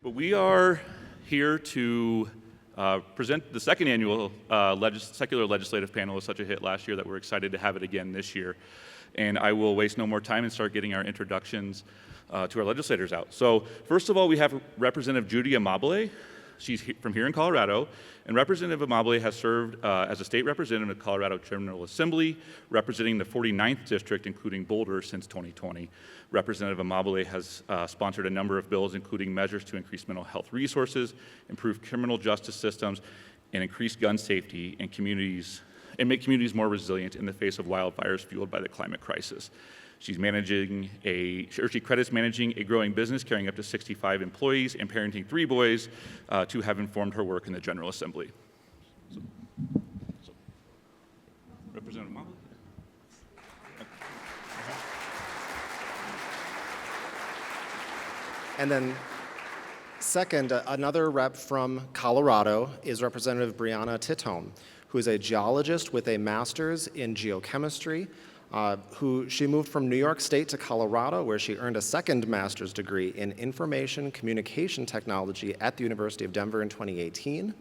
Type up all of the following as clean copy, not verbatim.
But we are here to present the second annual Secular Legislative Panel. It was such a hit last year that we're excited to have it again this year. And I will waste no more time and start getting our introductions to our legislators out. So first of all, we have Representative Judy Amabile. She's from here in Colorado, and Representative Amabile has served as a state representative of the Colorado General Assembly, representing the 49th District, including Boulder, since 2020. Representative Amabile has sponsored a number of bills, including measures to increase mental health resources, improve criminal justice systems, and increase gun safety in communities, and make communities more resilient in the face of wildfires fueled by the climate crisis. She credits managing a growing business carrying up to 65 employees and parenting 3 boys to have informed her work in the General Assembly. So Representative Amabile. And then second, another rep from Colorado is Representative Brianna Titone, who is a geologist with a master's in geochemistry. She moved from New York State to Colorado, where she earned a second master's degree in information communication technology at the University of Denver in 2018.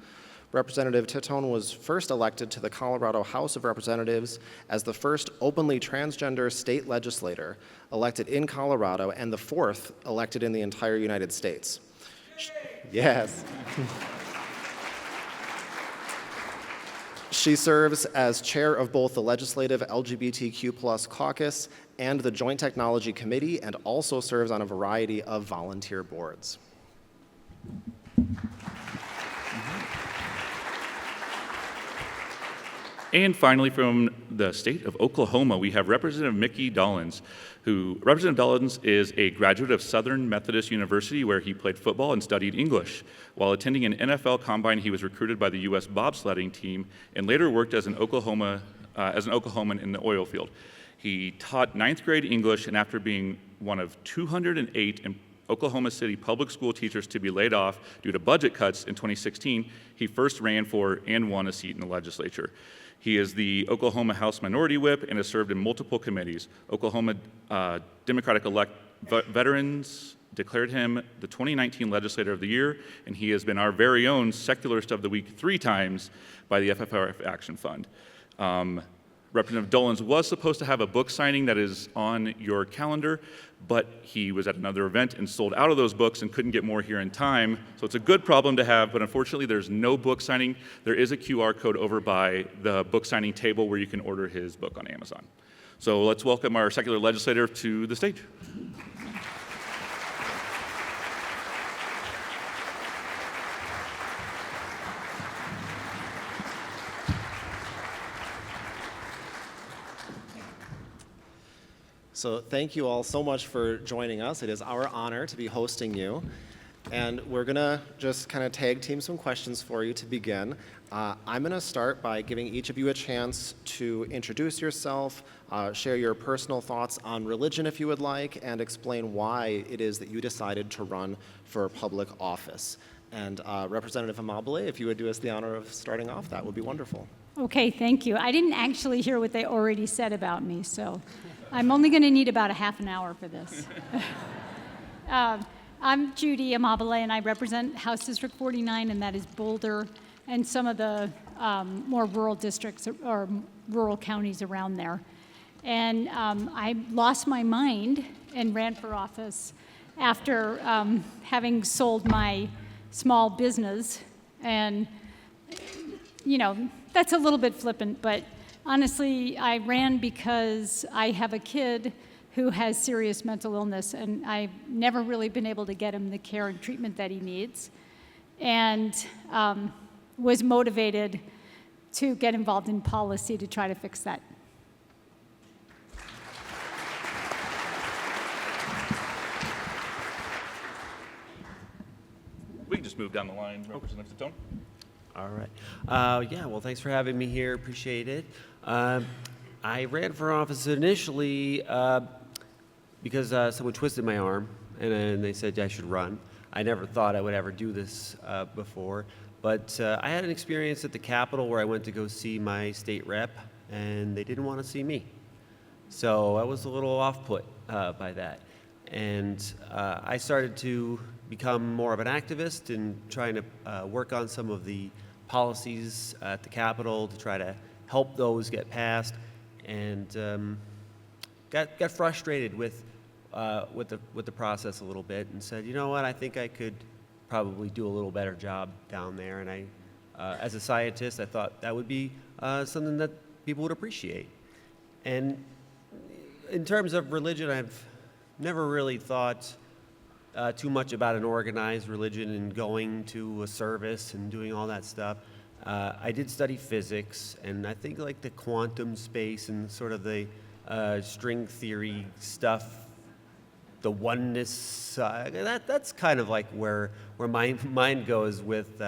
Representative Titone was first elected to the Colorado House of Representatives as the first openly transgender state legislator elected in Colorado and the 4th elected in the entire United States. Yes. She serves as chair of both the Legislative LGBTQ Caucus and the Joint Technology Committee, and also serves on a variety of volunteer boards. And finally, from the state of Oklahoma, we have Representative Mickey Dollens, Representative Dollens is a graduate of Southern Methodist University, where he played football and studied English. While attending an NFL combine, he was recruited by the U.S. bobsledding team and later worked as an Oklahoman in the oil field. He taught 9th grade English, and after being one of 208 Oklahoma City public school teachers to be laid off due to budget cuts in 2016, he first ran for and won a seat in the legislature. He is the Oklahoma House Minority Whip and has served in multiple committees. Oklahoma Democratic veterans declared him the 2019 Legislator of the Year, and he has been our very own Secularist of the Week 3 times by the FFRF Action Fund. Representative Dollens was supposed to have a book signing that is on your calendar, but he was at another event and sold out of those books and couldn't get more here in time. So it's a good problem to have, but unfortunately there's no book signing. There is a QR code over by the book signing table where you can order his book on Amazon. So let's welcome our secular legislator to the stage. So thank you all so much for joining us. It is our honor to be hosting you. And we're gonna just kind of tag team some questions for you to begin. I'm gonna start by giving each of you a chance to introduce yourself, share your personal thoughts on religion if you would like, and explain why it is that you decided to run for public office. And Representative Amabile, if you would do us the honor of starting off, that would be wonderful. Okay, thank you. I didn't actually hear what they already said about me, so I'm only going to need about a half an hour for this. I'm Judy Amabile, and I represent House District 49, and that is Boulder and some of the more rural districts or rural counties around there. And I lost my mind and ran for office after having sold my small business. And, you know, that's a little bit flippant, but honestly, I ran because I have a kid who has serious mental illness, and I've never really been able to get him the care and treatment that he needs, and was motivated to get involved in policy to try to fix that. We can just move down the line, Representative Titone. All right. Yeah, well, thanks for having me here. Appreciate it. I ran for office initially because someone twisted my arm, and then they said I should run. I never thought I would ever do this before, but I had an experience at the Capitol where I went to go see my state rep, and they didn't want to see me. So I was a little off-put by that. And I started to become more of an activist and trying to work on some of the policies at the Capitol to try to help those get passed, and got frustrated with the process a little bit, and said, you know what, I think I could probably do a little better job down there. And I, as a scientist, I thought that would be something that people would appreciate. And in terms of religion, I've never really thought too much about an organized religion and going to a service and doing all that stuff. I did study physics, and I think like the quantum space and sort of the string theory stuff, the oneness, that's kind of like where my mind goes with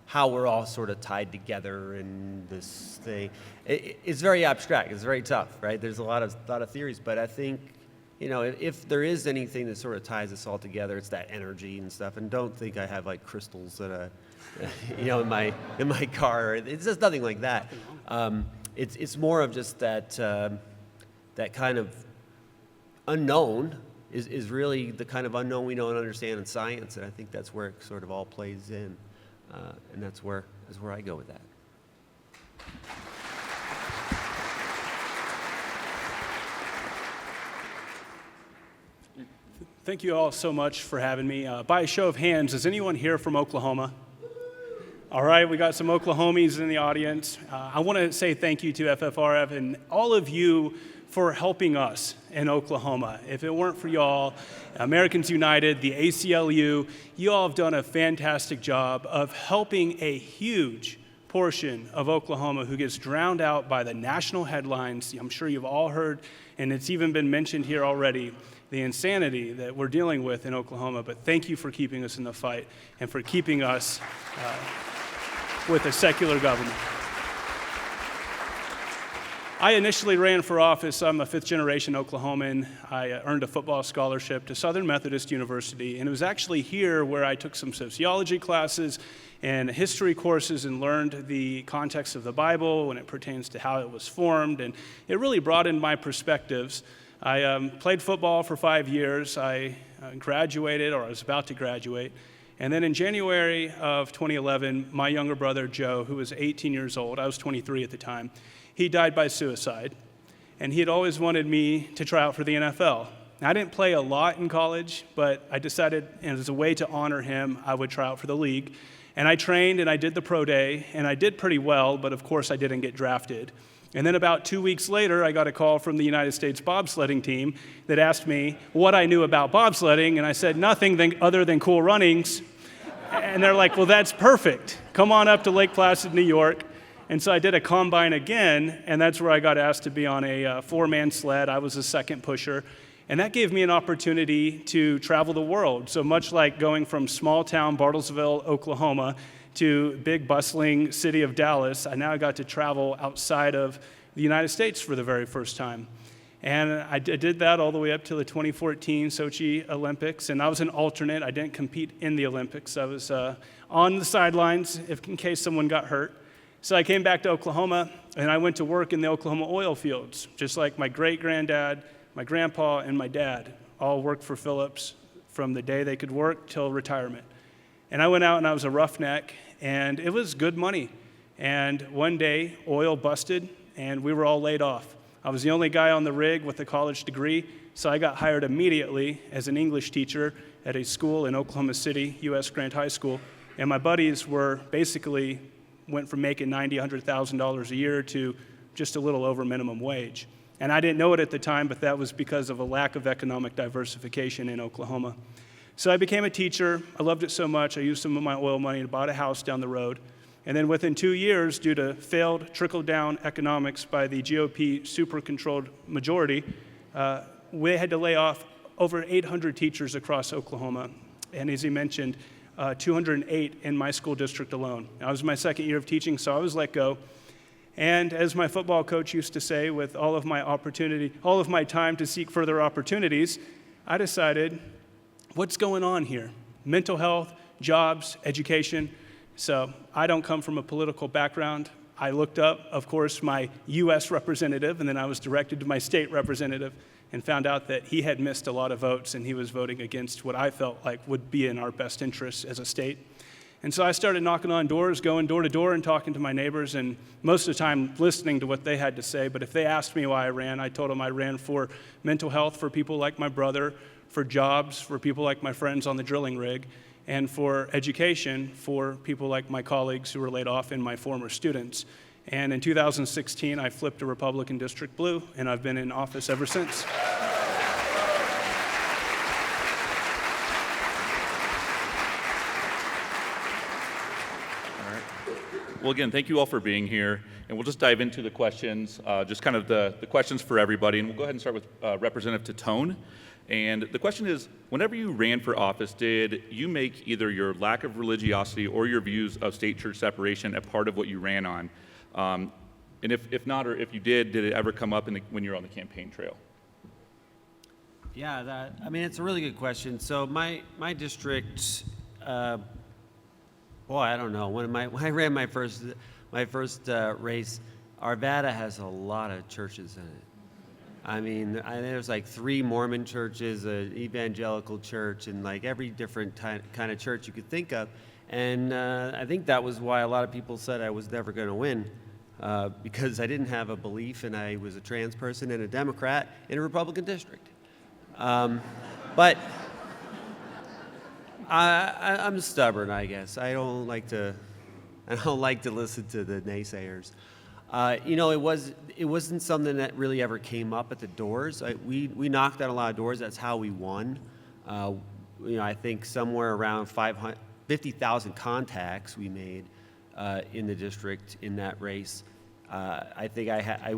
how we're all sort of tied together in this thing. It's very abstract. It's very tough, right? There's a lot of theories, but I think, you know, if there is anything that sort of ties us all together, it's that energy and stuff. And don't think I have like crystals that, you know, in my car. It's just nothing like that. It's more of just that that kind of unknown is really the kind of unknown we don't understand in science, and I think that's where it sort of all plays in, and that's where I go with that. Thank you all so much for having me. By a show of hands, is anyone here from Oklahoma? All right, we got some Oklahomies in the audience. I want to say thank you to FFRF and all of you for helping us in Oklahoma. If it weren't for y'all, Americans United, the ACLU, you all have done a fantastic job of helping a huge portion of Oklahoma who gets drowned out by the national headlines. I'm sure you've all heard, and it's even been mentioned here already, the insanity that we're dealing with in Oklahoma. But thank you for keeping us in the fight and for keeping us with a secular government. I initially ran for office. I'm a fifth-generation Oklahoman. I earned a football scholarship to Southern Methodist University, and it was actually here where I took some sociology classes and history courses and learned the context of the Bible when it pertains to how it was formed, and it really broadened my perspectives. I played football for 5 years. I graduated, or I was about to graduate, and then in January of 2011, my younger brother, Joe, who was 18 years old, I was 23 at the time, he died by suicide, and he had always wanted me to try out for the NFL. Now, I didn't play a lot in college, but I decided, and as a way to honor him, I would try out for the league. And I trained, and I did the pro day, and I did pretty well, but of course I didn't get drafted. And then about 2 weeks later, I got a call from the United States bobsledding team that asked me what I knew about bobsledding, and I said nothing other than cool runnings. And they're like, well, that's perfect. Come on up to Lake Placid, New York. And so I did a combine again, and that's where I got asked to be on a four-man sled. I was a second pusher. And that gave me an opportunity to travel the world. So much like going from small-town Bartlesville, Oklahoma, to big bustling city of Dallas, I now got to travel outside of the United States for the very first time. And I did that all the way up to the 2014 Sochi Olympics, and I was an alternate. I didn't compete in the Olympics. I was on the sidelines in case someone got hurt. So I came back to Oklahoma, and I went to work in the Oklahoma oil fields, just like my great-granddad, my grandpa, and my dad all worked for Phillips from the day they could work till retirement. And I went out and I was a roughneck, and it was good money. And one day, oil busted, and we were all laid off. I was the only guy on the rig with a college degree, so I got hired immediately as an English teacher at a school in Oklahoma City, U.S. Grant High School. And my buddies went from making $90,000, $100,000 a year to just a little over minimum wage. And I didn't know it at the time, but that was because of a lack of economic diversification in Oklahoma. So I became a teacher. I loved it so much, I used some of my oil money and bought a house down the road. And then within 2 years, due to failed trickle-down economics by the GOP super-controlled majority, we had to lay off over 800 teachers across Oklahoma. And as he mentioned, 208 in my school district alone. I was my second year of teaching, so I was let go. And as my football coach used to say, with all of my time to seek further opportunities, I decided, what's going on here? Mental health, jobs, education. So I don't come from a political background. I looked up, of course, my U.S. representative, and then I was directed to my state representative. and found out that he had missed a lot of votes and he was voting against what I felt like would be in our best interests as a state. And so I started knocking on doors, going door to door and talking to my neighbors, and most of the time listening to what they had to say. But if they asked me why I ran, I told them I ran for mental health for people like my brother, for jobs for people like my friends on the drilling rig, and for education for people like my colleagues who were laid off and my former students. And in 2016, I flipped a Republican district blue, and I've been in office ever since. Well, again, thank you all for being here, and we'll just dive into the questions, just kind of the questions for everybody, and we'll go ahead and start with Representative Titone. And the question is, whenever you ran for office, did you make either your lack of religiosity or your views of state-church separation a part of what you ran on? And if not, or if you did it ever come up when you were on the campaign trail? Yeah, it's a really good question. So my district, boy, I don't know. When I ran my first race, Arvada has a lot of churches in it. I mean, there's like 3 Mormon churches, an evangelical church, and like every different kind of church you could think of. And I think that was why a lot of people said I was never going to win, because I didn't have a belief, and I was a trans person and a Democrat in a Republican district. But I'm stubborn, I guess. I don't like to listen to the naysayers. It wasn't something that really ever came up at the doors. We knocked on a lot of doors. That's how we won. I think somewhere around 50,000 contacts we made in the district in that race. I think I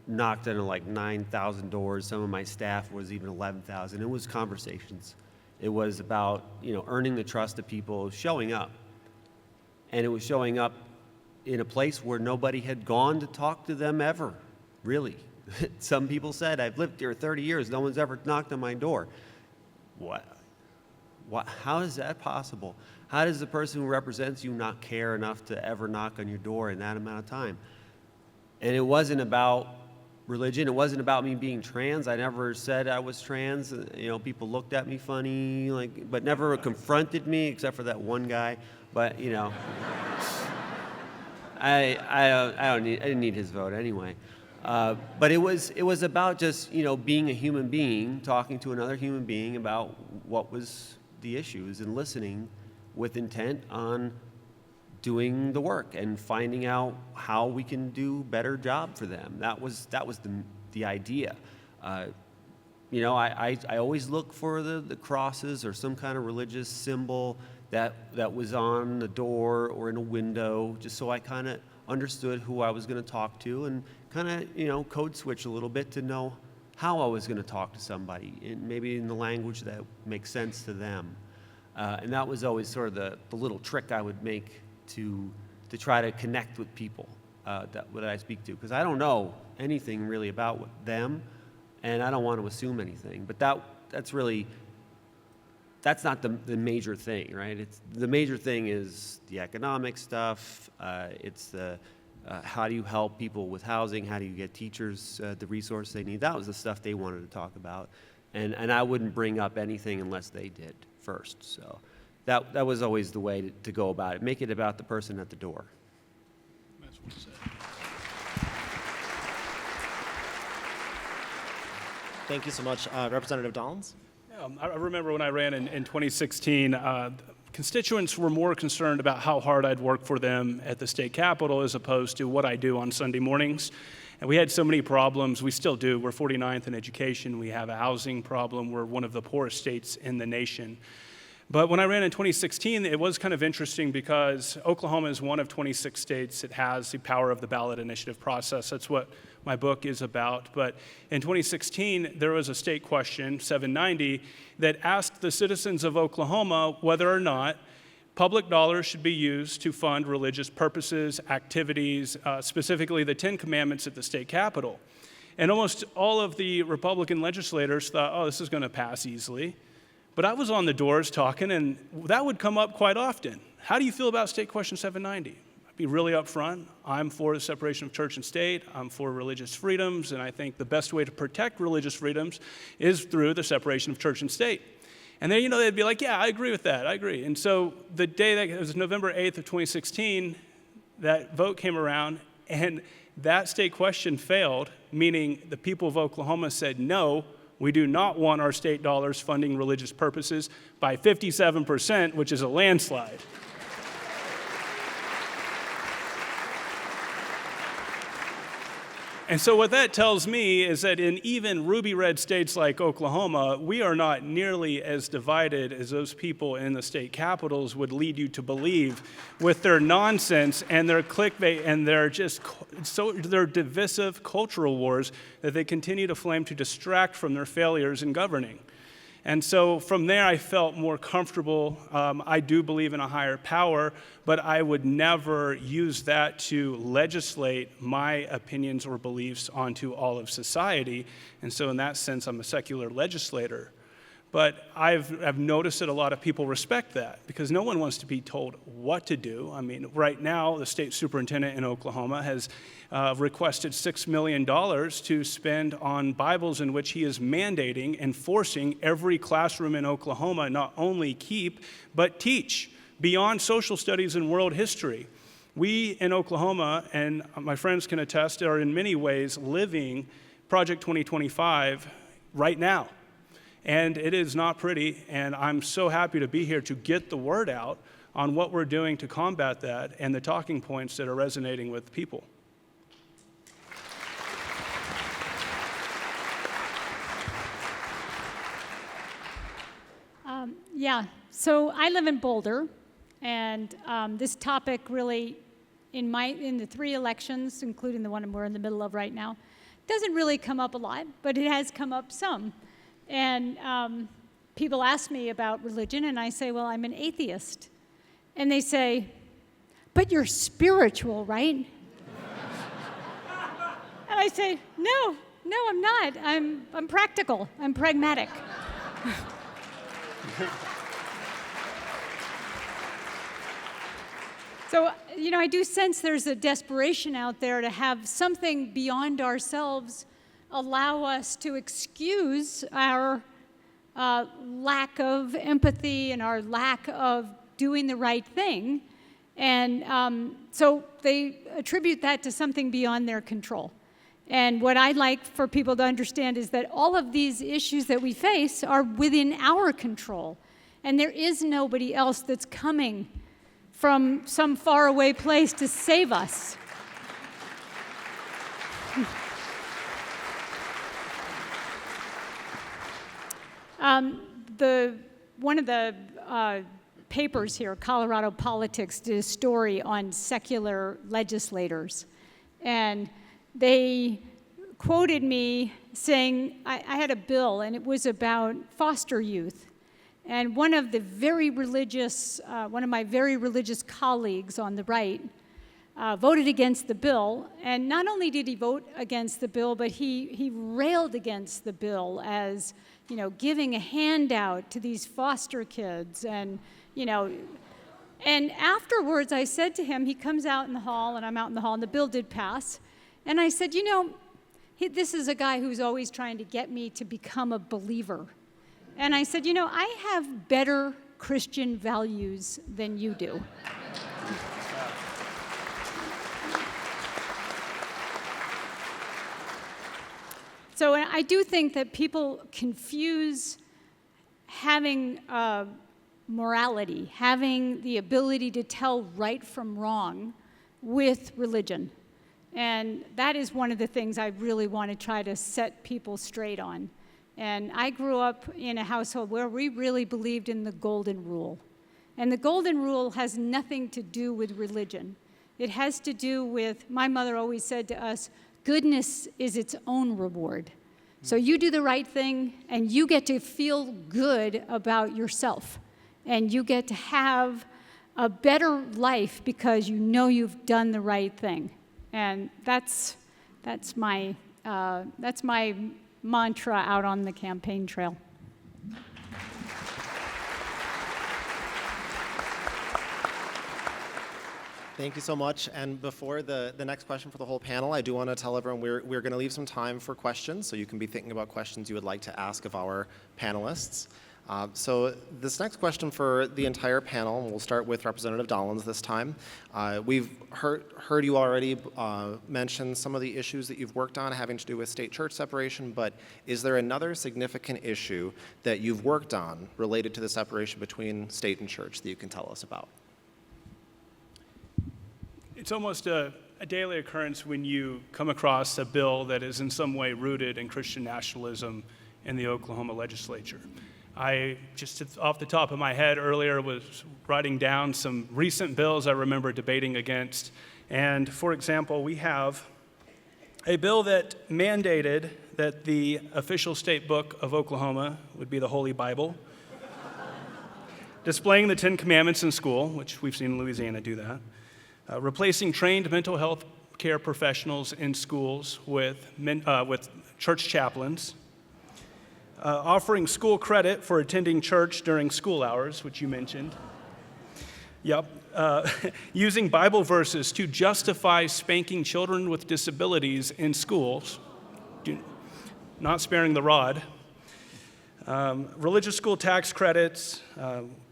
knocked on like 9,000 doors. Some of my staff was even 11,000. It was conversations. It was about earning the trust of people, showing up, and it was showing up in a place where nobody had gone to talk to them ever, really. Some people said, I've lived here 30 years, no one's ever knocked on my door. What? How is that possible? How does the person who represents you not care enough to ever knock on your door in that amount of time? And it wasn't about religion, it wasn't about me being trans. I never said I was trans. People looked at me funny, but never confronted me, except for that one guy. But I didn't need his vote anyway. But it was about just being a human being, talking to another human being about what was the issues and listening with intent on doing the work and finding out how we can do a better job for them. That was the idea. I always look for the crosses or some kind of religious symbol that was on the door or in a window, just so I kind of understood who I was going to talk to and kind of, code switch a little bit to know how I was going to talk to somebody, and maybe in the language that makes sense to them. And that was always sort of the little trick I would make to try to connect with people that I speak to, because I don't know anything really about them, and I don't want to assume anything. But that's not the major thing, right? The major thing is the economic stuff. It's the how do you help people with housing? How do you get teachers the resources they need? That was the stuff they wanted to talk about, and I wouldn't bring up anything unless they did first. So that was always the way to go about it. Make it about the person at the door. That's what it said. Thank you so much. Representative Dollens? I remember when I ran in 2016, constituents were more concerned about how hard I'd work for them at the state capitol as opposed to what I do on Sunday mornings. And we had so many problems. We still do. We're 49th in education. We have a housing problem. We're one of the poorest states in the nation. But when I ran in 2016, it was kind of interesting because Oklahoma is one of 26 states that has the power of the ballot initiative process. That's what my book is about. But in 2016, there was a state question, 790, that asked the citizens of Oklahoma whether or not public dollars should be used to fund religious purposes, activities, specifically the 10 Commandments at the state capitol. And almost all of the Republican legislators thought, oh, this is going to pass easily. But I was on the doors talking, and that would come up quite often. How do you feel about State Question 790? be really upfront. I'm for the separation of church and state. I'm for religious freedoms, and I think the best way to protect religious freedoms is through the separation of church and state. And then, they'd be like, yeah, I agree with that, I agree. And so the day that it was November 8th of 2016, that vote came around, and that state question failed, meaning the people of Oklahoma said, no, we do not want our state dollars funding religious purposes, by 57%, which is a landslide. And so what that tells me is that in even ruby red states like Oklahoma, we are not nearly as divided as those people in the state capitals would lead you to believe, with their nonsense and their clickbait and their divisive cultural wars that they continue to flame to distract from their failures in governing. And so from there, I felt more comfortable. I do believe in a higher power, but I would never use that to legislate my opinions or beliefs onto all of society. And so in that sense, I'm a secular legislator. But I've noticed that a lot of people respect that, because no one wants to be told what to do. I mean, right now, the state superintendent in Oklahoma has requested $6 million to spend on Bibles in which he is mandating and forcing every classroom in Oklahoma not only keep, but teach beyond social studies and world history. We in Oklahoma, and my friends can attest, are in many ways living Project 2025 right now. And it is not pretty, and I'm so happy to be here to get the word out on what we're doing to combat that and the talking points that are resonating with people. So I live in Boulder, and this topic really, in the 3 elections, including the one we're in the middle of right now, doesn't really come up a lot, but it has come up some. And people ask me about religion, and I say, well, I'm an atheist. And they say, but you're spiritual, right? And I say, no, I'm not. I'm practical. I'm pragmatic. So, I do sense there's a desperation out there to have something beyond ourselves allow us to excuse our lack of empathy and our lack of doing the right thing. And so they attribute that to something beyond their control. And what I'd like for people to understand is that all of these issues that we face are within our control. And there is nobody else that's coming from some faraway place to save us. One of the papers here, Colorado Politics, did a story on secular legislators. And they quoted me saying, I had a bill, and it was about foster youth. And one of my very religious colleagues on the right voted against the bill. And not only did he vote against the bill, but he railed against the bill as, giving a handout to these foster kids. And, and afterwards I said to him, he comes out in the hall, and I'm out in the hall, and the bill did pass. And I said, this is a guy who's always trying to get me to become a believer. And I said, I have better Christian values than you do. So I do think that people confuse having morality, having the ability to tell right from wrong with religion. And that is one of the things I really want to try to set people straight on. And I grew up in a household where we really believed in the golden rule. And the golden rule has nothing to do with religion. It has to do with, my mother always said to us, goodness is its own reward. So you do the right thing, and you get to feel good about yourself. And you get to have a better life because you know you've done the right thing. And that's my mantra out on the campaign trail. Thank you so much. And before the next question for the whole panel, I do want to tell everyone we're going to leave some time for questions, so you can be thinking about questions you would like to ask of our panelists. So this next question for the entire panel, and we'll start with Representative Dollens this time. We've heard you already mention some of the issues that you've worked on having to do with state-church separation, but is there another significant issue that you've worked on related to the separation between state and church that you can tell us about? It's almost a daily occurrence when you come across a bill that is in some way rooted in Christian nationalism in the Oklahoma legislature. I just off the top of my head earlier was writing down some recent bills I remember debating against. And for example, we have a bill that mandated that the official state book of Oklahoma would be the Holy Bible, displaying the Ten Commandments in school, which we've seen Louisiana do that. Replacing trained mental health care professionals in schools with church chaplains. Offering school credit for attending church during school hours, which you mentioned. Yep. Using Bible verses to justify spanking children with disabilities in schools. Not sparing the rod. Religious school tax credits.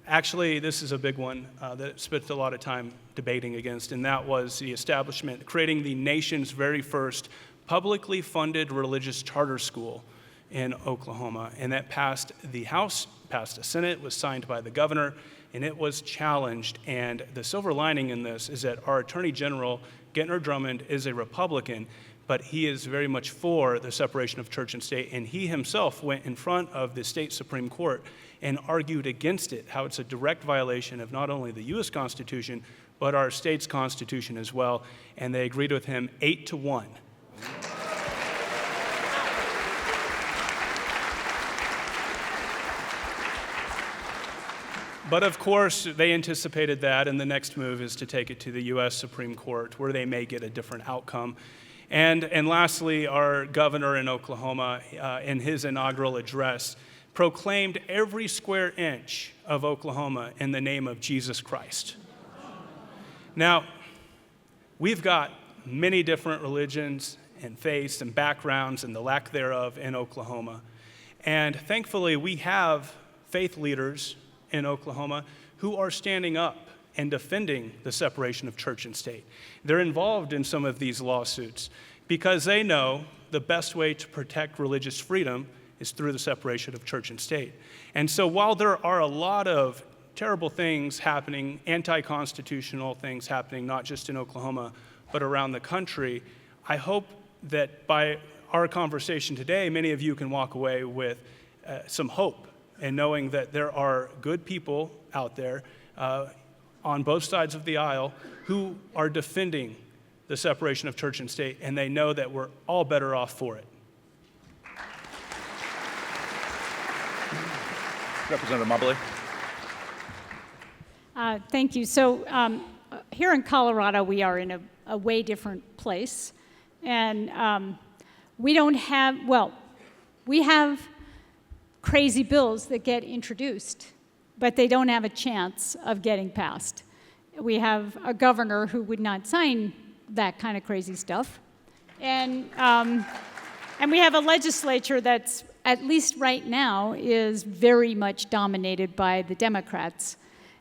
Actually, this is a big one that I spent a lot of time debating against, and that was the establishment, creating the nation's very first publicly funded religious charter school in Oklahoma. And that passed the House, passed the Senate, was signed by the governor, and it was challenged. And the silver lining in this is that our Attorney General, Gentner Drummond, is a Republican, but he is very much for the separation of church and state, and he himself went in front of the state Supreme Court and argued against it, how it's a direct violation of not only the U.S. Constitution, but our state's Constitution as well, and they agreed with him 8-1. But of course, they anticipated that, and the next move is to take it to the U.S. Supreme Court, where they may get a different outcome. And lastly, our governor in Oklahoma, in his inaugural address, proclaimed every square inch of Oklahoma in the name of Jesus Christ. Now, we've got many different religions and faiths and backgrounds and the lack thereof in Oklahoma. And thankfully, we have faith leaders in Oklahoma who are standing up and defending the separation of church and state. They're involved in some of these lawsuits because they know the best way to protect religious freedom is through the separation of church and state. And so while there are a lot of terrible things happening, anti-constitutional things happening, not just in Oklahoma, but around the country, I hope that by our conversation today, many of you can walk away with some hope and knowing that there are good people out there on both sides of the aisle who are defending the separation of church and state, and they know that we're all better off for it. Representative Amabile. Thank you. So here in Colorado, we are in a way different place. And we don't have, well, we have crazy bills that get introduced, but they don't have a chance of getting passed. We have a governor who would not sign that kind of crazy stuff. And we have a legislature that's, at least right now, is very much dominated by the Democrats.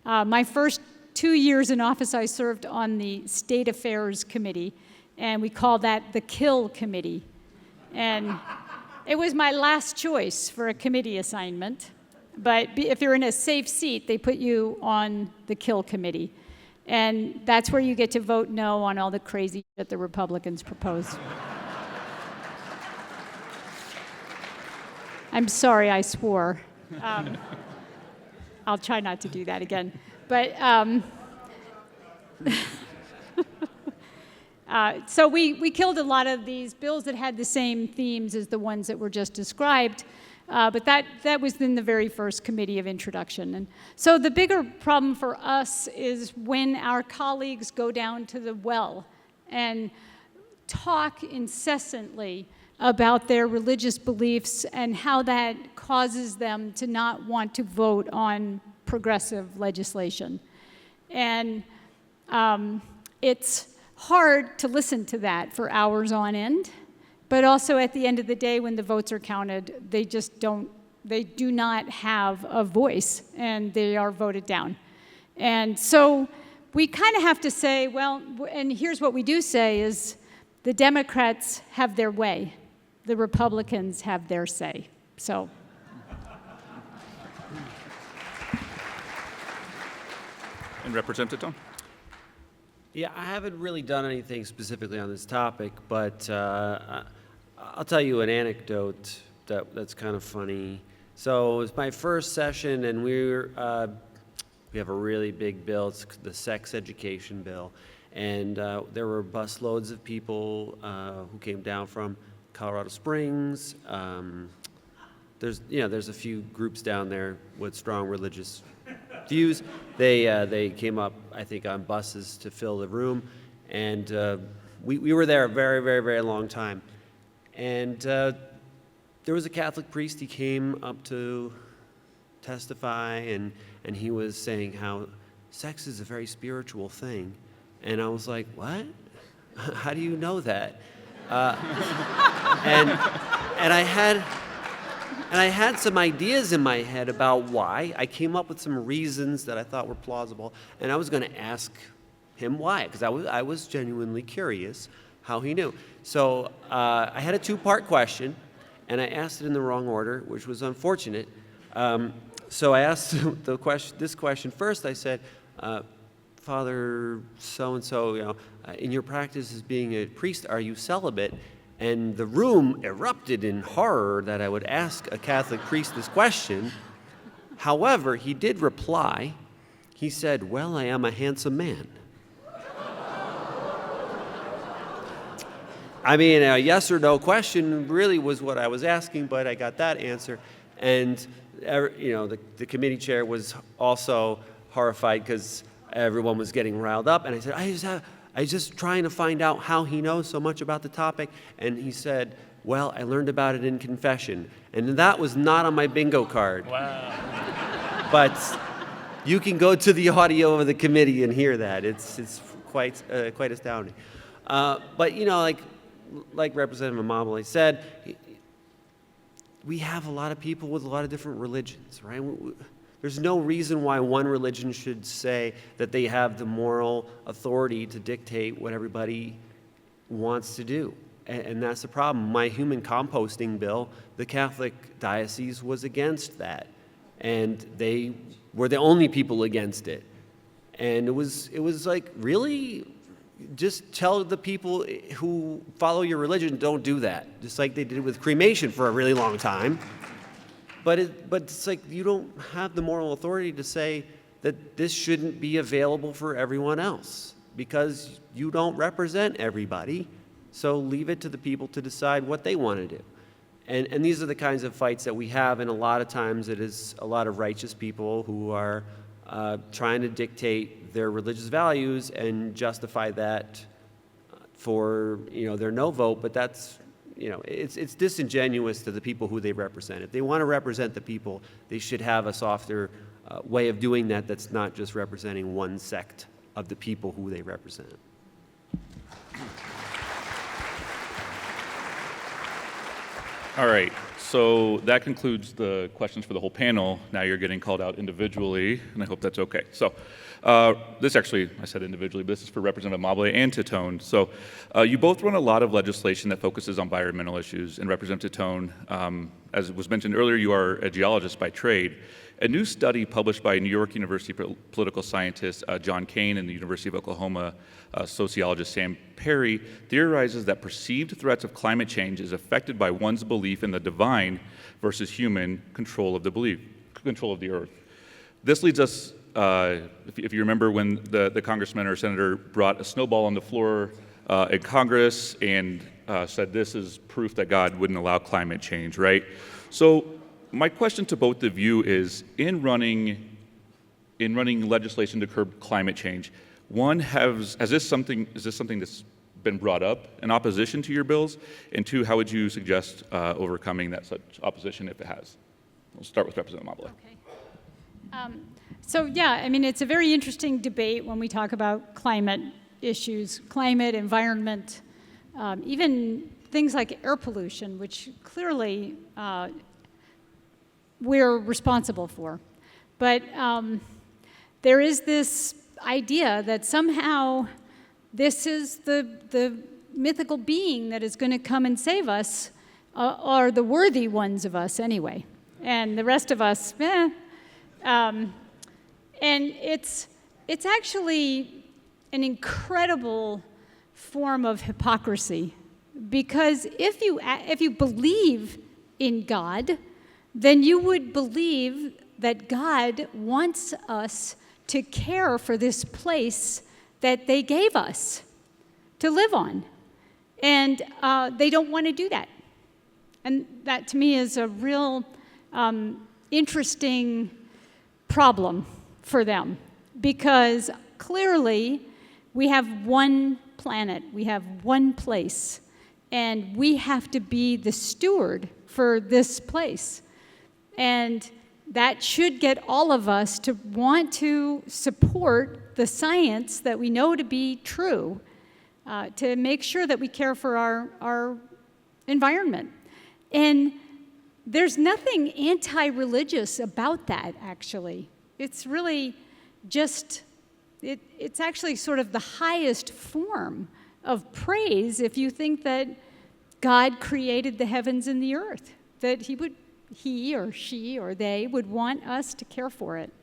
My first 2 years in office, I served on the State Affairs Committee, and we called that the Kill Committee. And it was my last choice for a committee assignment, but if you're in a safe seat, they put you on the Kill Committee. And that's where you get to vote no on all the crazy shit the Republicans propose. I'm sorry I swore. I'll try not to do that again. But so we killed a lot of these bills that had the same themes as the ones that were just described, but that was in the very first committee of introduction. And so the bigger problem for us is when our colleagues go down to the well and talk incessantly about their religious beliefs and how that causes them to not want to vote on progressive legislation. And it's hard to listen to that for hours on end, but also at the end of the day when the votes are counted, they do not have a voice and they are voted down. And so we kind of have to say, well, and here's what we do say is the Democrats have their way, the Republicans have their say. So. And Representative Titone. Yeah, I haven't really done anything specifically on this topic, but I'll tell you an anecdote that's kind of funny. So it was my first session, and we have a really big bill. It's the sex education bill, and there were busloads of people who came down from Colorado Springs. There's a few groups down there with strong religious views. They came up, I think, on buses to fill the room, and we were there a very, very, very long time. And there was a Catholic priest. He came up to testify, and he was saying how sex is a very spiritual thing. And I was like, what? How do you know that? And I had some ideas in my head about why. I came up with some reasons that I thought were plausible, and I was going to ask him why, because I was genuinely curious how he knew. So I had a two-part question, and I asked it in the wrong order, which was unfortunate. So I asked this question first. I said, Father so-and-so, in your practice as being a priest, are you celibate? And the room erupted in horror that I would ask a Catholic priest this question. However, he did reply. He said, well, I am a handsome man. I mean, a yes or no question really was what I was asking, but I got that answer. And, the committee chair was also horrified because everyone was getting riled up. And I said, I was just trying to find out how he knows so much about the topic. And he said, well, I learned about it in confession. And that was not on my bingo card. Wow. But you can go to the audio of the committee and hear that. It's quite astounding. But, like Representative Amabile said, we have a lot of people with a lot of different religions, right? There's no reason why one religion should say that they have the moral authority to dictate what everybody wants to do. And that's the problem. My human composting bill, the Catholic diocese was against that. And they were the only people against it. And it was like, really? Just tell the people who follow your religion, don't do that. Just like they did with cremation for a really long time. But it's like you don't have the moral authority to say that this shouldn't be available for everyone else because you don't represent everybody. So leave it to the people to decide what they want to do. And these are the kinds of fights that we have, and a lot of times it is a lot of righteous people who are trying to dictate their religious values and justify that for their no vote, but that's it's disingenuous to the people who they represent. If they want to represent the people, they should have a softer way of doing that that's not just representing one sect of the people who they represent. All right, so that concludes the questions for the whole panel. Now you're getting called out individually, and I hope that's okay. So this actually, I said individually, but this is for Representative Amabile and Titone. So you both run a lot of legislation that focuses on environmental issues, and Representative Titone, as was mentioned earlier, you are a geologist by trade. A new study published by New York University political scientist John Kane and the University of Oklahoma sociologist Sam Perry theorizes that perceived threats of climate change is affected by one's belief in the divine versus human control of the earth. This leads us, if you remember when the congressman or senator brought a snowball on the floor in Congress and said this is proof that God wouldn't allow climate change, right? So my question to both of you is, in running legislation to curb climate change, one, is this something that's been brought up in opposition to your bills? And two, how would you suggest overcoming that such opposition if it has? We'll start with Representative Amabile. Okay. So yeah, I mean, it's a very interesting debate when we talk about climate issues, climate, environment, even things like air pollution, which clearly we're responsible for. But there is this idea that somehow this is the mythical being that is going to come and save us, or the worthy ones of us anyway. And the rest of us, and it's actually an incredible form of hypocrisy, because if you believe in God, then you would believe that God wants us to care for this place that they gave us to live on. And they don't want to do that. And that, to me, is a real interesting problem for them, because clearly we have one planet, we have one place, and we have to be the steward for this place. And that should get all of us to want to support the science that we know to be true, to make sure that we care for our environment. And there's nothing anti-religious about that, actually. It's really just, it's actually sort of the highest form of praise if you think that God created the heavens and the earth, that he or she or they would want us to care for it.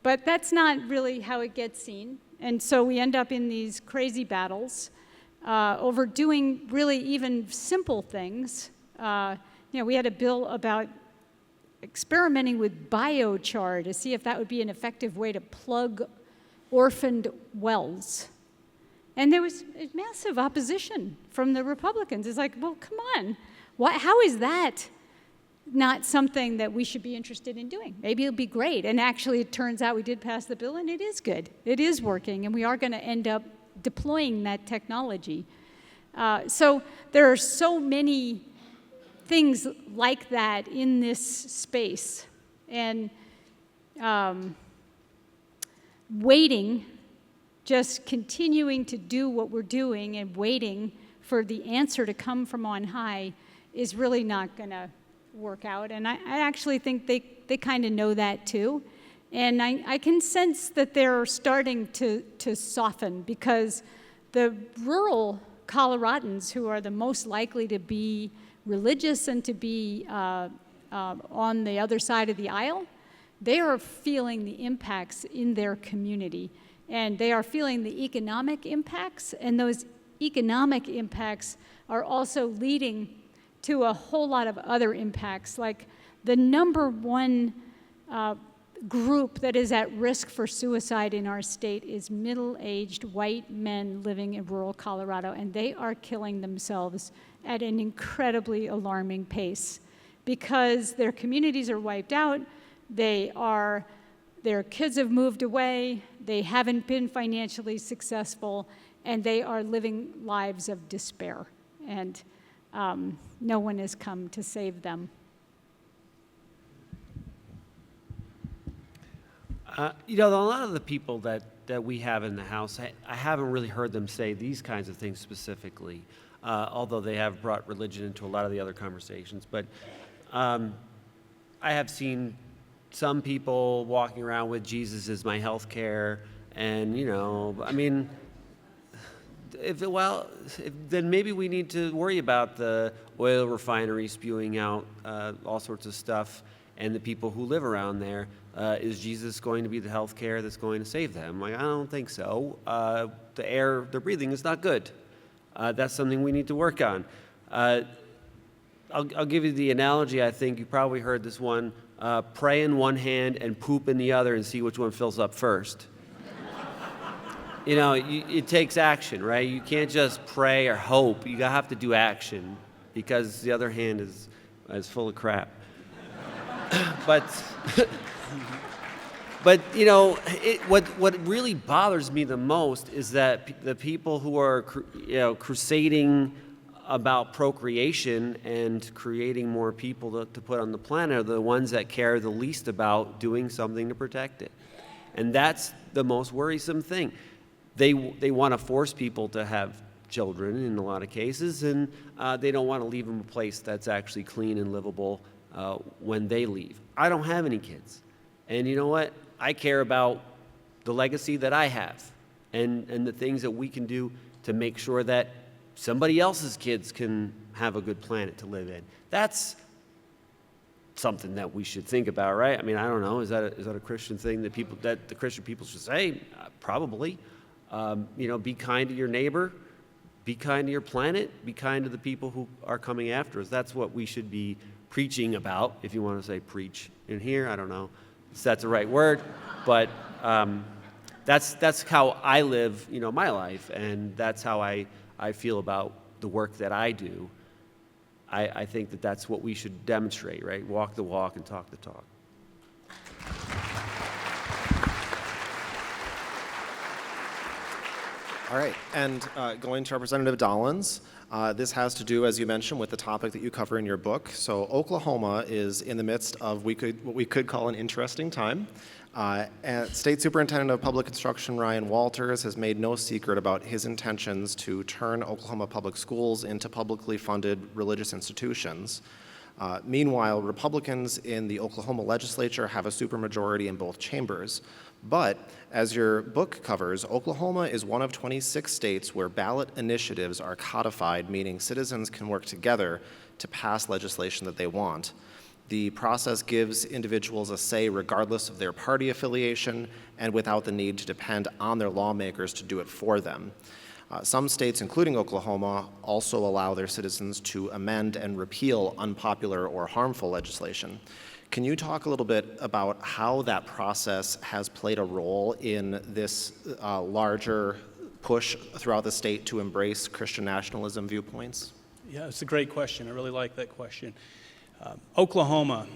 But that's not really how it gets seen. And so we end up in these crazy battles over doing really even simple things. We had a bill about experimenting with biochar to see if that would be an effective way to plug orphaned wells. And there was massive opposition from the Republicans. It's like, well, come on. How is that not something that we should be interested in doing? Maybe it'll be great. And actually, it turns out we did pass the bill, and it is good. It is working, and we are going to end up deploying that technology. So there are so many things like that in this space. And waiting, just continuing to do what we're doing and waiting for the answer to come from on high is really not going to work out. And I actually think they kind of know that too. And I can sense that they're starting to soften, because the rural Coloradans, who are the most likely to be religious and to be on the other side of the aisle, they are feeling the impacts in their community. And they are feeling the economic impacts, and those economic impacts are also leading to a whole lot of other impacts. Like the number one group that is at risk for suicide in our state is middle-aged white men living in rural Colorado, and they are killing themselves at an incredibly alarming pace because their communities are wiped out, their kids have moved away, they haven't been financially successful, and they are living lives of despair. And no one has come to save them. A lot of the people that we have in the House, I haven't really heard them say these kinds of things specifically, although they have brought religion into a lot of the other conversations. But I have seen some people walking around with Jesus is my health care, and, then maybe we need to worry about the oil refinery spewing out all sorts of stuff and the people who live around there. Is Jesus going to be the health care that's going to save them? I don't think so. The air they're breathing is not good. That's something we need to work on. I'll give you the analogy. I think you probably heard this one. Pray in one hand and poop in the other and see which one fills up first. It takes action, right? You can't just pray or hope. You have to do action, because the other hand is full of crap. But what really bothers me the most is that the people who are crusading about procreation and creating more people to put on the planet are the ones that care the least about doing something to protect it. And that's the most worrisome thing. they want to force people to have children in a lot of cases, and they don't want to leave them a place that's actually clean and livable when they leave. I don't have any kids. And you know what? I care about the legacy that I have and the things that we can do to make sure that somebody else's kids can have a good planet to live in. That's something that we should think about, right? I mean, I don't know. Is that a Christian thing that the Christian people should say? Probably. Be kind to your neighbor, be kind to your planet, be kind to the people who are coming after us. That's what we should be preaching about, if you want to say preach in here. I don't know if that's the right word, but that's how I live, my life, and that's how I feel about the work that I do. I think that that's what we should demonstrate, right? Walk the walk and talk the talk. All right, and going to Representative Dollens, this has to do, as you mentioned, with the topic that you cover in your book. So Oklahoma is in the midst of what we could call an interesting time. And State Superintendent of Public Instruction Ryan Walters has made no secret about his intentions to turn Oklahoma public schools into publicly funded religious institutions. Meanwhile, Republicans in the Oklahoma legislature have a supermajority in both chambers. But as your book covers, Oklahoma is one of 26 states where ballot initiatives are codified, meaning citizens can work together to pass legislation that they want. The process gives individuals a say regardless of their party affiliation and without the need to depend on their lawmakers to do it for them. Some states, including Oklahoma, also allow their citizens to amend and repeal unpopular or harmful legislation. Can you talk a little bit about how that process has played a role in this larger push throughout the state to embrace Christian nationalism viewpoints? Yeah, it's a great question. I really like that question. Oklahoma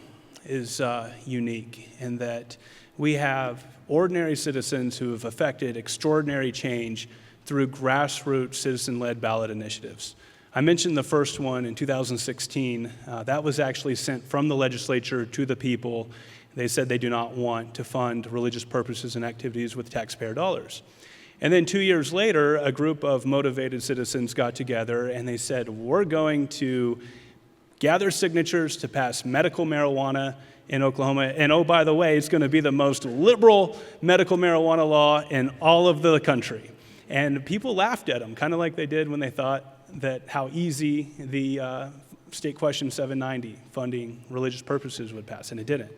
is unique in that we have ordinary citizens who have effected extraordinary change through grassroots citizen-led ballot initiatives. I mentioned the first one in 2016. That was actually sent from the legislature to the people. They said they do not want to fund religious purposes and activities with taxpayer dollars. And then 2 years later, a group of motivated citizens got together and they said, we're going to gather signatures to pass medical marijuana in Oklahoma. And oh, by the way, it's going to be the most liberal medical marijuana law in all of the country. And people laughed at them, kind of like they did when they thought that how easy the State Question 790 funding religious purposes would pass, and it didn't.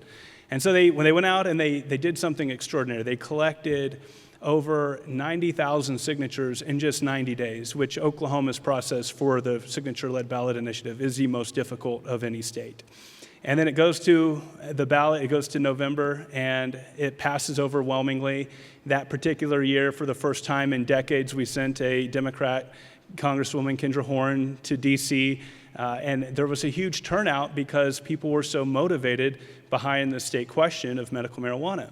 And so when they went out and they did something extraordinary, they collected over 90,000 signatures in just 90 days, which Oklahoma's process for the signature-led ballot initiative is the most difficult of any state. And then it goes to the ballot, it goes to November, and it passes overwhelmingly. That particular year, for the first time in decades, we sent a Democrat, Congresswoman Kendra Horn, to D.C., and there was a huge turnout because people were so motivated behind the state question of medical marijuana.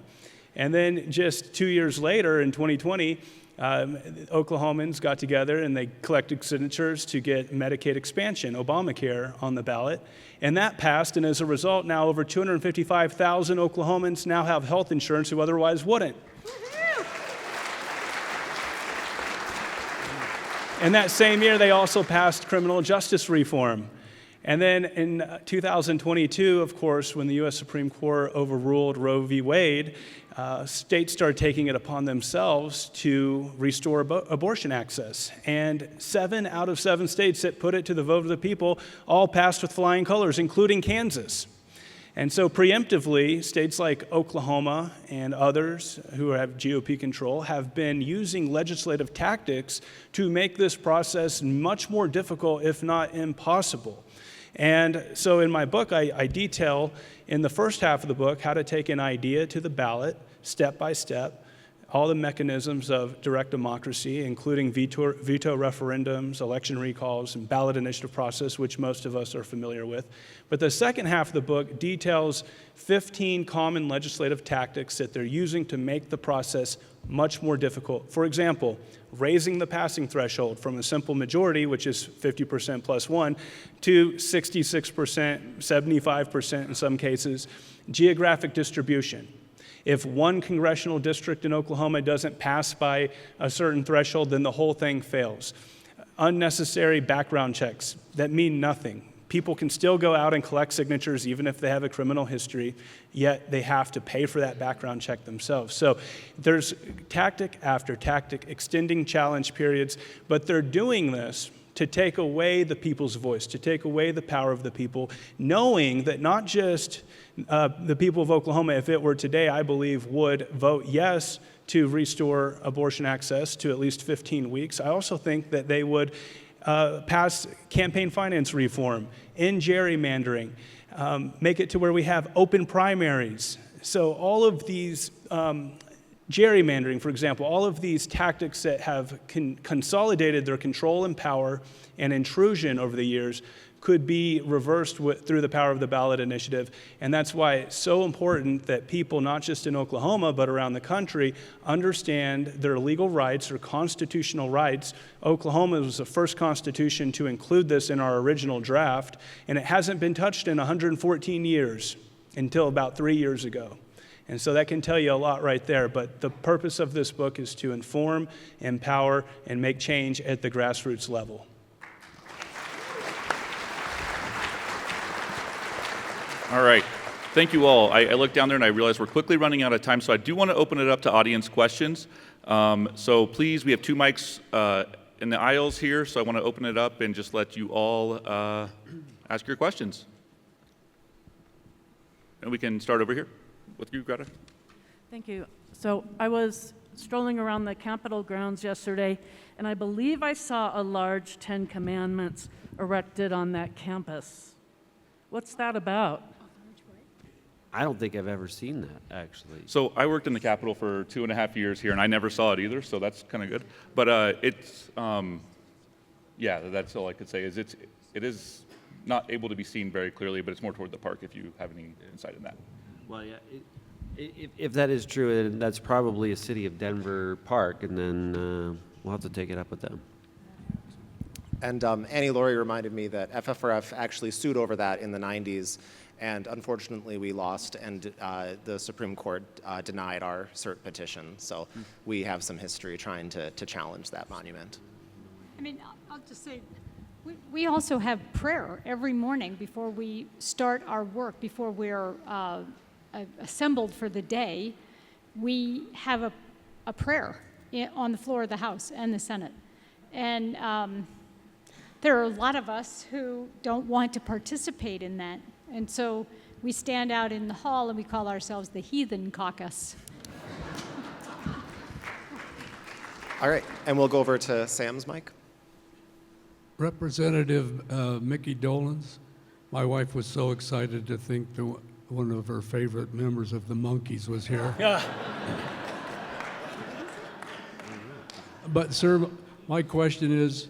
And then just 2 years later, in 2020, Oklahomans got together and they collected signatures to get Medicaid expansion, Obamacare, on the ballot. And that passed, and as a result, now over 255,000 Oklahomans now have health insurance who otherwise wouldn't. And that same year, they also passed criminal justice reform. And then in 2022, of course, when the U.S. Supreme Court overruled Roe v. Wade, states started taking it upon themselves to restore abortion access. And 7 out of 7 states that put it to the vote of the people all passed with flying colors, including Kansas. And so preemptively, states like Oklahoma and others who have GOP control have been using legislative tactics to make this process much more difficult, if not impossible. And so in my book, I detail in the first half of the book how to take an idea to the ballot, step by step, all the mechanisms of direct democracy, including veto referendums, election recalls, and ballot initiative process, which most of us are familiar with. But the second half of the book details 15 common legislative tactics that they're using to make the process much more difficult. For example, raising the passing threshold from a simple majority, which is 50% plus 1, to 66%, 75% in some cases, geographic distribution. If one congressional district in Oklahoma doesn't pass by a certain threshold, then the whole thing fails. Unnecessary background checks that mean nothing. People can still go out and collect signatures even if they have a criminal history, yet they have to pay for that background check themselves. So there's tactic after tactic, extending challenge periods, but they're doing this to take away the people's voice, to take away the power of the people, knowing that not just the people of Oklahoma, if it were today, I believe, would vote yes to restore abortion access to at least 15 weeks. I also think that they would pass campaign finance reform, end gerrymandering, make it to where we have open primaries. So all of these gerrymandering, for example, all of these tactics that have consolidated their control and power and intrusion over the years could be reversed through the power of the ballot initiative. And that's why it's so important that people, not just in Oklahoma, but around the country, understand their legal rights or constitutional rights. Oklahoma was the first constitution to include this in our original draft, and it hasn't been touched in 114 years until about 3 years ago. And so that can tell you a lot right there. But the purpose of this book is to inform, empower, and make change at the grassroots level. All right. Thank you all. I looked down there and I realized we're quickly running out of time, so I do want to open it up to audience questions. So please, we have 2 mics in the aisles here, so I want to open it up and just let you all ask your questions. And we can start over here with you, Greta. Thank you. So I was strolling around the Capitol grounds yesterday, and I believe I saw a large 10 Commandments erected on that campus. What's that about? I don't think I've ever seen that, actually. So I worked in the Capitol for 2.5 years here, and I never saw it either, so that's kind of good. But yeah, that's all I could say. It is not able to be seen very clearly, but it's more toward the park if you have any insight in that. Well, yeah, if that is true, then that's probably a City of Denver park, and then we'll have to take it up with them. And Annie Laurie reminded me that FFRF actually sued over that in the 90s, and unfortunately we lost, and the Supreme Court denied our cert petition. So we have some history trying to challenge that monument. I mean, I'll just say, we also have prayer every morning before we start our work, before we're assembled for the day. We have a prayer on the floor of the House and the Senate. And there are a lot of us who don't want to participate in that. And so we stand out in the hall and we call ourselves the Heathen Caucus. All right, and we'll go over to Sam's mic. Representative Mickey Dollens, my wife was so excited to think that one of her favorite members of the Monkees was here. But sir, my question is,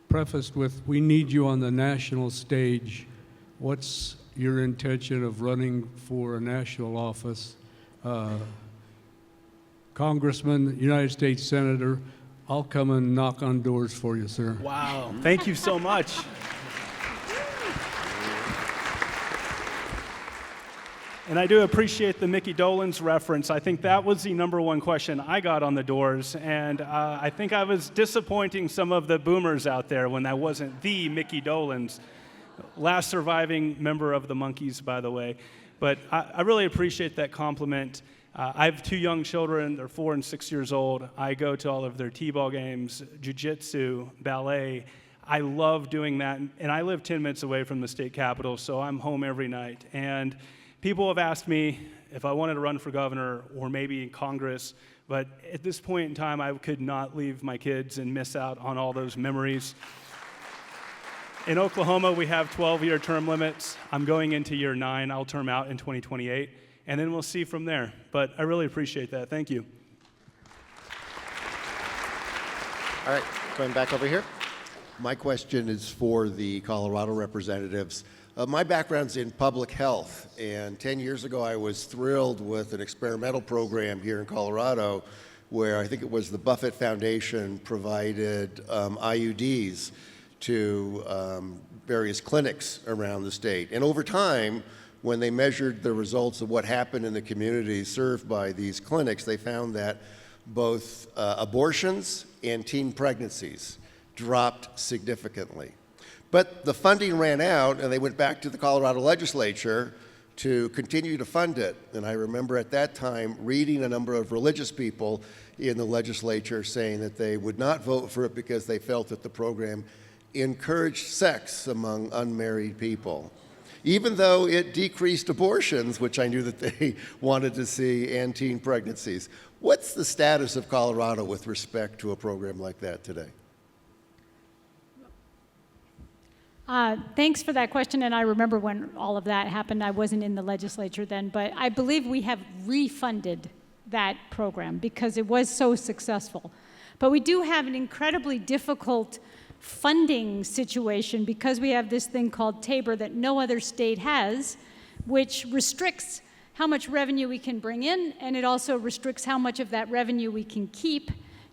prefaced with, we need you on the national stage. What's your intention of running for a national office? Congressman, United States Senator, I'll come and knock on doors for you, sir. Wow, thank you so much. And I do appreciate the Mickey Dollens reference. I think that was the #1 question I got on the doors, and I think I was disappointing some of the boomers out there when that wasn't the Mickey Dollens. Last surviving member of the Monkees, by the way. But I really appreciate that compliment. I have 2 young children. They're 4 and 6 years old. I go to all of their t-ball games, jiu-jitsu, ballet. I love doing that, and I live 10 minutes away from the state capitol, so I'm home every night. And people have asked me if I wanted to run for governor or maybe in Congress, but at this point in time, I could not leave my kids and miss out on all those memories. In Oklahoma, we have 12-year term limits. I'm going into year 9. I'll term out in 2028, and then we'll see from there. But I really appreciate that. Thank you. All right, going back over here. My question is for the Colorado representatives. My background's in public health, and 10 years ago I was thrilled with an experimental program here in Colorado where I think it was the Buffett Foundation provided IUDs to various clinics around the state. And over time, when they measured the results of what happened in the communities served by these clinics, they found that both abortions and teen pregnancies dropped significantly. But the funding ran out, and they went back to the Colorado Legislature to continue to fund it. And I remember at that time reading a number of religious people in the legislature saying that they would not vote for it because they felt that the program encouraged sex among unmarried people, even though it decreased abortions, which I knew that they wanted to see, and teen pregnancies. What's the status of Colorado with respect to a program like that today? Thanks for that question, and I remember when all of that happened. I wasn't in the legislature then, but I believe we have refunded that program because it was so successful. But we do have an incredibly difficult funding situation because we have this thing called TABOR that no other state has, which restricts how much revenue we can bring in, and it also restricts how much of that revenue we can keep.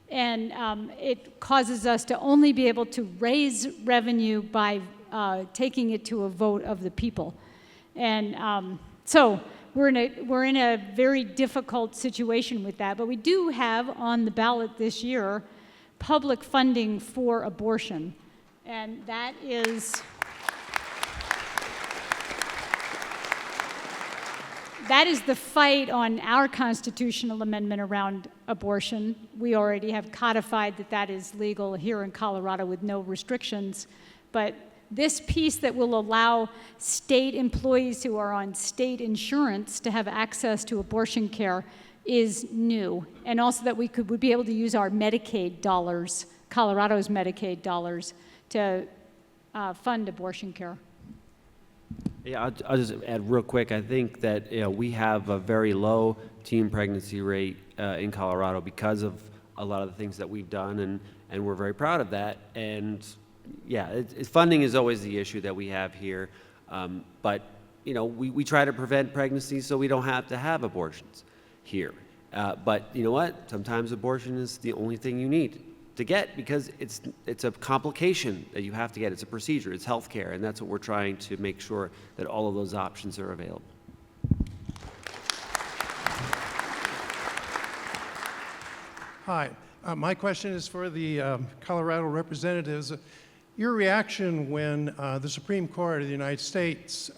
And it causes us to only be able to raise revenue by taking it to a vote of the people. And so we're in a very difficult situation with that. But we do have on the ballot this year public funding for abortion. And that is the fight on our constitutional amendment around abortion. We already have codified that that is legal here in Colorado with no restrictions. But this piece that will allow state employees who are on state insurance to have access to abortion care is new. And also that we would be able to use our Medicaid dollars, Colorado's Medicaid dollars, to fund abortion care. Yeah, I'll just add real quick. I think that we have a very low teen pregnancy rate in Colorado because of a lot of the things that we've done, and we're very proud of that. And yeah, funding is always the issue that we have here. But we try to prevent pregnancies so we don't have to have abortions here. But you know what? Sometimes abortion is the only thing you need to get because it's a complication that you have to get. It's a procedure. It's health care, and that's what we're trying to make sure that all of those options are available. Hi. My question is for the Colorado representatives. Your reaction when the Supreme Court of the United States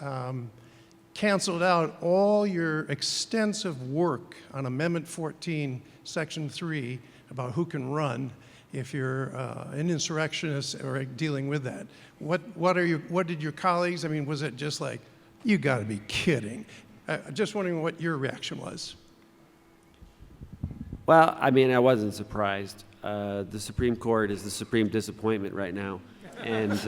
canceled out all your extensive work on Amendment 14, Section 3, about who can run if you're an insurrectionist or dealing with that. What did your colleagues, was it just like, you got to be kidding? Just wondering what your reaction was. Well, I wasn't surprised. The Supreme Court is the supreme disappointment right now. And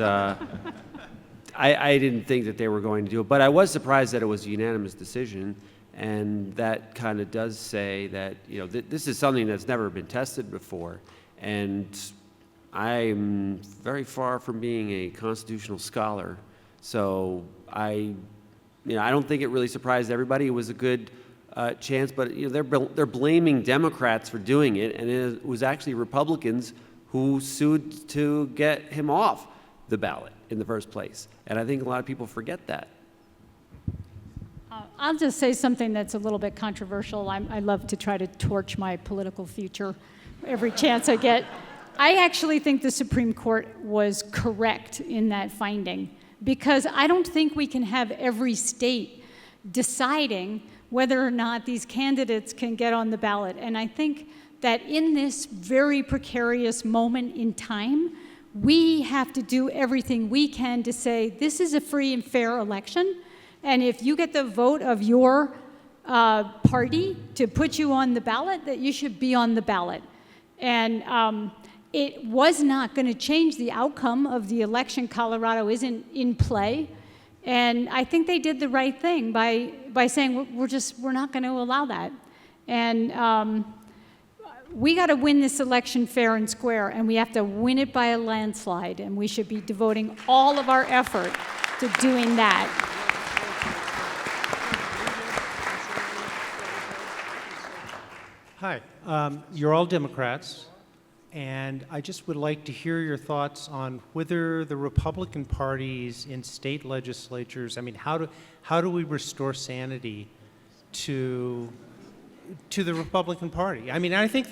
I didn't think that they were going to do it, but I was surprised that it was a unanimous decision, and that kind of does say that this is something that's never been tested before, and I'm very far from being a constitutional scholar, so I don't think it really surprised everybody. It was a good chance, but they're blaming Democrats for doing it, and it was actually Republicans who sued to get him off the ballot in the first place. And I think a lot of people forget that. I'll just say something that's a little bit controversial. I love to try to torch my political future every chance I get. I actually think the Supreme Court was correct in that finding because I don't think we can have every state deciding whether or not these candidates can get on the ballot. And I think that in this very precarious moment in time, we have to do everything we can to say this is a free and fair election, and if you get the vote of your party to put you on the ballot, that you should be on the ballot. And it was not going to change the outcome of the election. Colorado isn't in play, and I think they did the right thing by saying we're not going to allow that. And we got to win this election fair and square, and we have to win it by a landslide, and we should be devoting all of our effort to doing that. Hi, you're all Democrats, and I just would like to hear your thoughts on whether the Republican parties in state legislatures, I mean, how do we restore sanity to the Republican Party? I mean, I think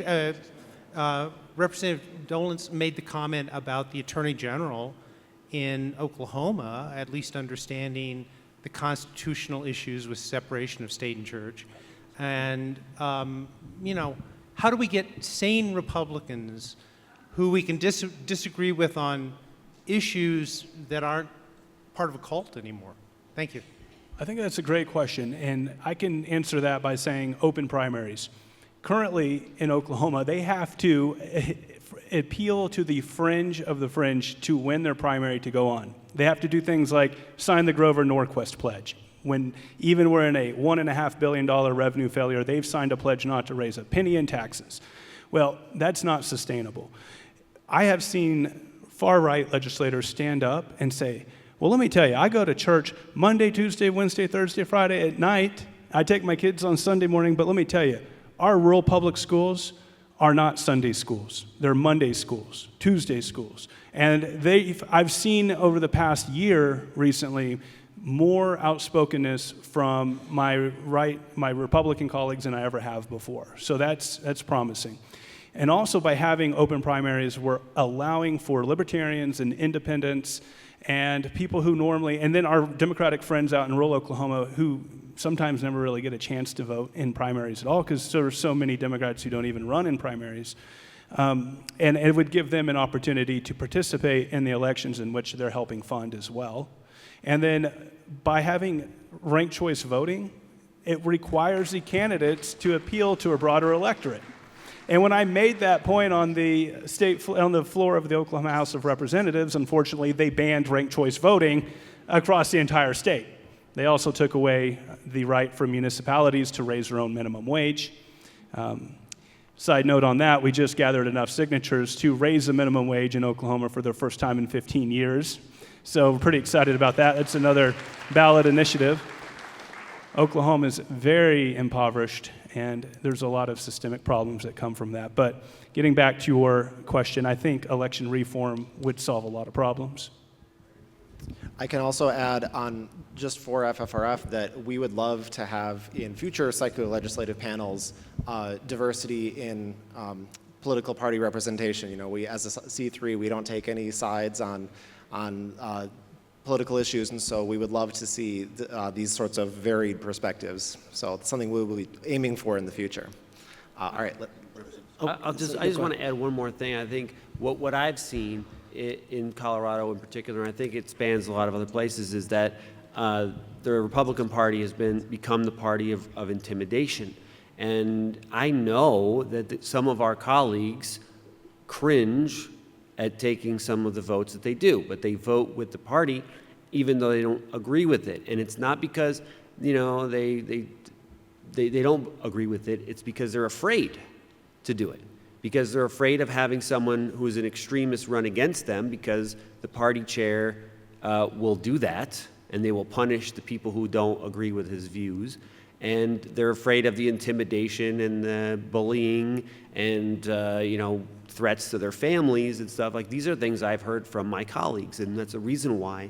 Representative Dollens made the comment about the Attorney General in Oklahoma, at least understanding the constitutional issues with separation of state and church. And, you know, how do we get sane Republicans who we can disagree with on issues that aren't part of a cult anymore? Thank you. I think that's a great question, and I can answer that by saying open primaries. Currently in Oklahoma, they have to appeal to the fringe of the fringe to win their primary to go on. They have to do things like sign the Grover Norquist pledge. When even we're in a $1.5 billion revenue failure, they've signed a pledge not to raise a penny in taxes. Well, that's not sustainable. I have seen far-right legislators stand up and say, well, let me tell you, I go to church Monday, Tuesday, Wednesday, Thursday, Friday at night. I take my kids on Sunday morning, but let me tell you, our rural public schools are not Sunday schools. They're Monday schools, Tuesday schools. And I've seen over the past year recently more outspokenness from my Republican colleagues than I ever have before. So that's promising. And also by having open primaries, we're allowing for libertarians and independents and people who normally, and then our Democratic friends out in rural Oklahoma who sometimes never really get a chance to vote in primaries at all because there are so many Democrats who don't even run in primaries. And it would give them an opportunity to participate in the elections in which they're helping fund as well. And then by having ranked choice voting, it requires the candidates to appeal to a broader electorate. And when I made that point on the floor of the Oklahoma House of Representatives, unfortunately, they banned ranked choice voting across the entire state. They also took away the right for municipalities to raise their own minimum wage. Side note on that, we just gathered enough signatures to raise the minimum wage in Oklahoma for the first time in 15 years. So we're pretty excited about that. That's another ballot initiative. Oklahoma is very impoverished, and there's a lot of systemic problems that come from that. But getting back to your question, I think election reform would solve a lot of problems. I can also add on just for FFRF that we would love to have in future psycho-legislative panels diversity in political party representation. You know, we as a C3, we don't take any sides on political issues, and so we would love to see these sorts of varied perspectives. So it's something we will be aiming for in the future. All right. I just want to add one more thing. I think what I've seen in Colorado in particular, and I think it spans a lot of other places, is that the Republican Party has become the party of intimidation. And I know that some of our colleagues cringe at taking some of the votes that they do, but they vote with the party even though they don't agree with it. And it's not because, you know, they don't agree with it, it's because they're afraid to do it. Because they're afraid of having someone who's an extremist run against them, because the party chair will do that, and they will punish the people who don't agree with his views. And they're afraid of the intimidation and the bullying and, you know, threats to their families and stuff. Like, these are things I've heard from my colleagues, and that's a reason why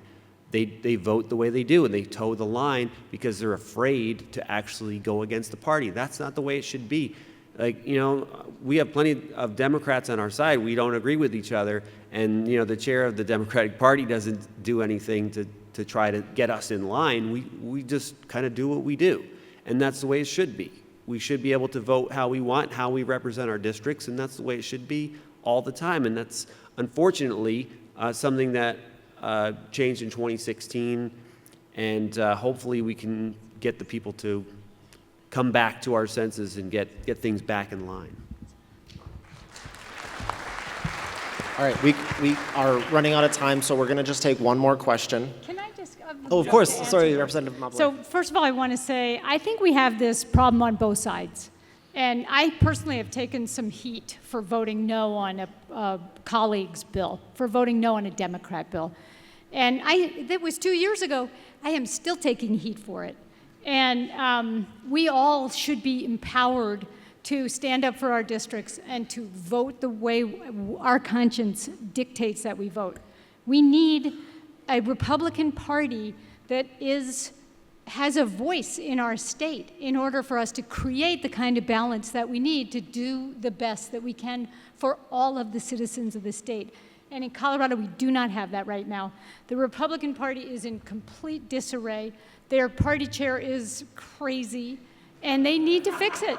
they vote the way they do, and they toe the line because they're afraid to actually go against the party. That's not the way it should be. Like, you know, we have plenty of Democrats on our side. We don't agree with each other, and, you know, the chair of the Democratic Party doesn't do anything to try to get us in line. We just kind of do what we do, and that's the way it should be. We should be able to vote how we want, how we represent our districts, and that's the way it should be all the time. And that's, unfortunately, something that changed in 2016, and hopefully we can get the people to come back to our senses and get things back in line. All right, we are running out of time, so we're going to just take one more question. Can I just? Oh, of course. Sorry, Representative Amabile. So first of all, I want to say I think we have this problem on both sides. And I personally have taken some heat for voting no on a colleague's bill, for voting no on a Democrat bill. And that was 2 years ago. I am still taking heat for it. And we all should be empowered to stand up for our districts and to vote the way our conscience dictates that we vote. We need a Republican Party that has a voice in our state in order for us to create the kind of balance that we need to do the best that we can for all of the citizens of the state. And in Colorado, we do not have that right now. The Republican Party is in complete disarray. Their party chair is crazy, and they need to fix it.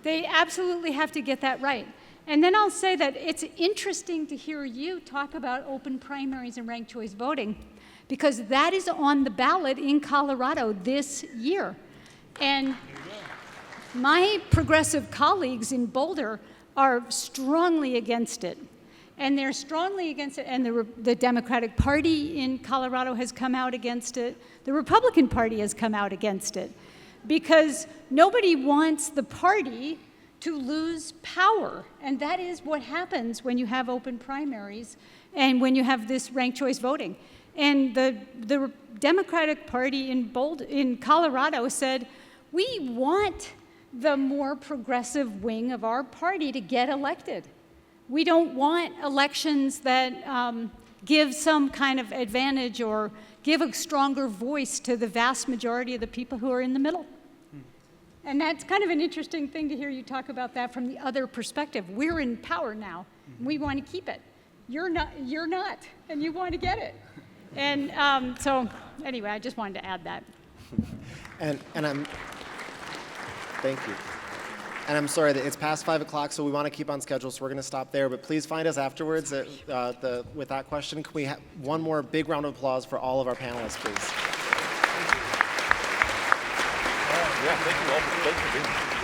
They absolutely have to get that right. And then I'll say that it's interesting to hear you talk about open primaries and ranked choice voting, because that is on the ballot in Colorado this year. And my progressive colleagues in Boulder are strongly against it. And they're strongly against it, and the Democratic Party in Colorado has come out against it. The Republican Party has come out against it, because nobody wants the party to lose power. And that is what happens when you have open primaries and when you have this ranked choice voting. And the Democratic Party in Colorado said, we want the more progressive wing of our party to get elected. We don't want elections that give some kind of advantage or give a stronger voice to the vast majority of the people who are in the middle. And that's kind of an interesting thing to hear you talk about that from the other perspective. We're in power now. We want to keep it. You're not, and you want to get it. And so anyway, I just wanted to add that. And thank you. And I'm sorry that it's past 5 o'clock, so we want to keep on schedule, so we're going to stop there. But please find us afterwards with that question. Can we have one more big round of applause for all of our panelists, please? Yeah, thank you all for being here.